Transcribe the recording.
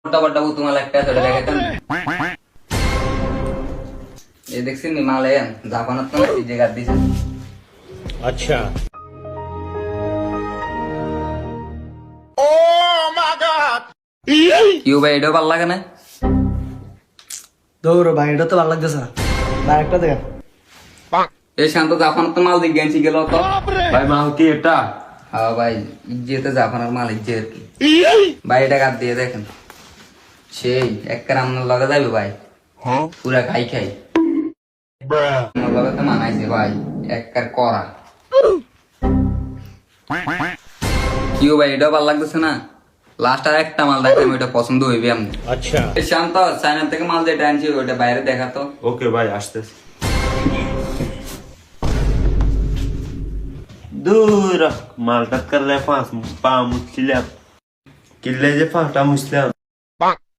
মোটা বড় তোমার একটা ধরে দেখাতাম এই দেখছেন নি মালয়ান জাপানত তো এই জায়গা দিছে अच्छा কিউ ভাই এটা ভালো লাগে না দৌড়ো ভাই, এটা তো ভালো লাগতেছে না ভাই, একটা দেখ। এই শান্ত জাপানত তো মাল দিক গেছি গেল তো भाई माल की एटा হ্যাঁ ভাই ইজ্জতে জাপানের মাল ইজ্জত কি ভাই এটা কাট দিয়ে দেখেন সেই এক রান্নার লগে যাবে ভাই পুরা খাই খাই আমার লগে তো মানাইছে ভাই এক কার করা কিউ ভাই এটা ভালো লাগতেছে না লাস্ট আর একটা মাল দেখাম ওইটা পছন্দ হইবে আপনি अच्छा এই শান্ত চায়না থেকে মাল যেটা আনছি ওইটা বাইরে দেখাতো ओके भाई आस्ते दूर माल टक्कर ले पास पा मुश्किल किल्ले जे फाटा मुश्किल